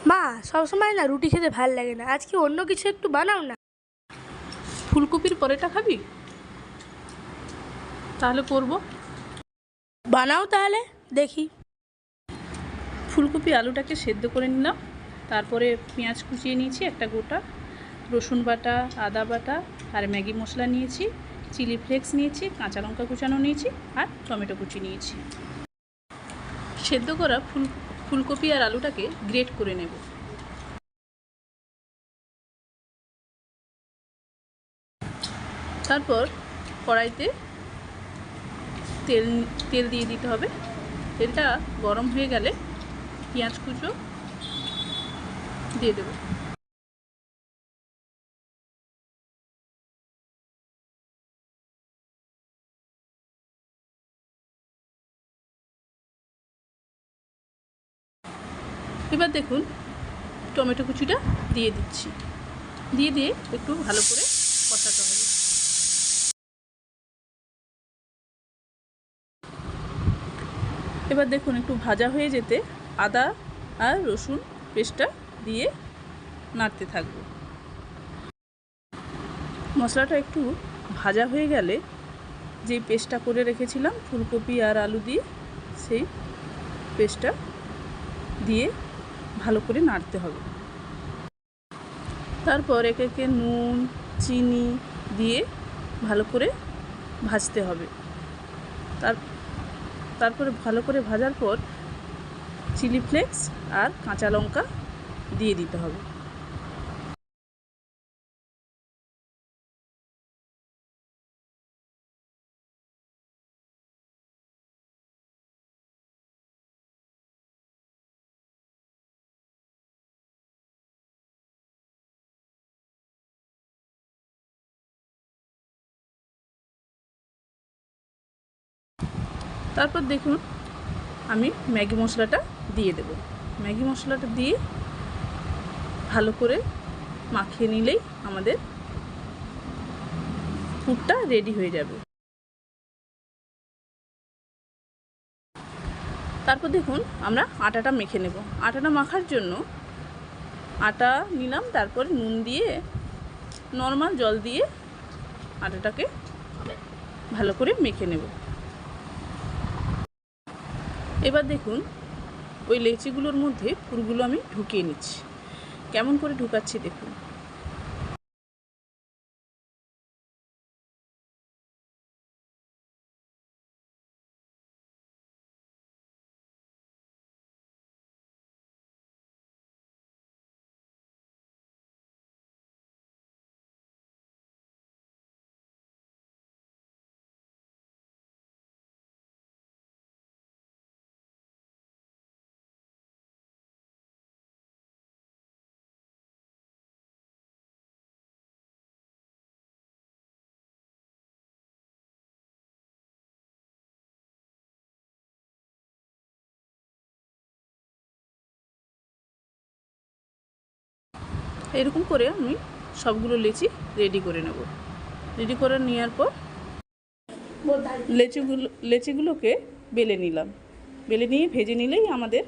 মা, সবসময় না রুটি খেতে ভাল লাগে না, আজকে অন্য কিছু একটু বানাও না। ফুলকপির পরোটা খাবি? তাহলে করব। বানাও তাহলে দেখি। ফুলকপি আলুটাকে সেদ্ধ করে নিলাম, তারপরে পেঁয়াজ কুচিয়ে নিয়েছি একটা গোটা, রসুন বাটা, আদা বাটা আর ম্যাগি মশলা নিয়েছি, চিলি ফ্লেক্স নিয়েছি, কাঁচা লঙ্কা কুচানো নিয়েছি আর টমেটো কুচি নিয়েছি। সেদ্ধ করা ফুলকপি আর আলুটাকে গ্রেট করে নেব। তারপর কড়াইতে তেল দিয়ে দিতে হবে। তেলটা গরম হয়ে গেলে পেঁয়াজ কুচো দিয়ে দেব। এবার দেখুন টমেটো কুচিটা দিয়ে দিচ্ছি, দিয়ে একটু ভালো করে কষাতে হবে। এবার দেখুন একটু ভাজা হয়ে যেতে আদা আর রসুন পেস্টটা দিয়ে নাড়তে থাকবো। মশলাটা একটু ভাজা হয়ে গেলে যেই পেস্টটা করে রেখেছিলাম ফুলকপি আর আলু দিয়ে, সেই পেস্টটা দিয়ে ভালো করে নাড়তে হবে। তারপর একে একে নুন চিনি দিয়ে ভালো করে ভাজতে হবে। তারপরে ভালো করে ভাজার পর চিলি ফ্লেক্স আর কাঁচা লঙ্কা দিয়ে দিতে হবে। তারপর দেখুন আমি ম্যাগি মশলাটা দিয়ে দেব। ম্যাগি মশলাটা দিয়ে ভালো করে মাখিয়ে নিলেই আমাদের পুরটা রেডি হয়ে যাবে। তারপর দেখুন আমরা আটাটা মেখে নেব। আটাটা মাখার জন্য আটা নিলাম, তারপর নুন দিয়ে নর্মাল জল দিয়ে আটাটাকে ভালো করে মেখে নেব। এবার দেখুন ওই লেচিগুলোর মধ্যে পুরগুলো আমি ঢুকিয়ে নিচ্ছি। কেমন করে ঢুকাচ্ছি দেখুন। এরকম করে আমি সবগুলো লেচি রেডি করে নেব। রেডি করে নেওয়ার পর লেচিগুলোকে বেলে নিলাম। বেলে নিয়ে ভেজে নিলেই আমাদের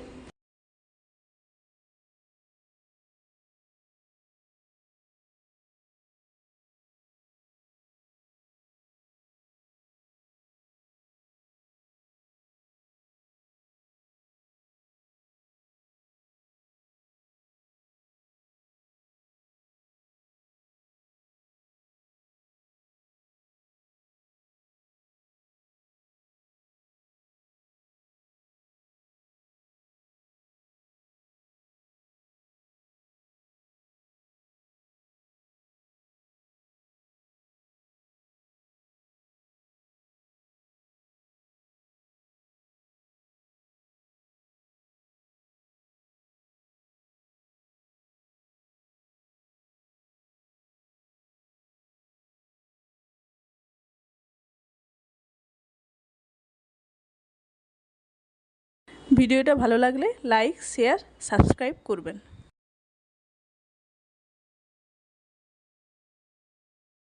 ভিডিওটা ভালো লাগলে লাইক শেয়ার সাবস্ক্রাইব করবেন।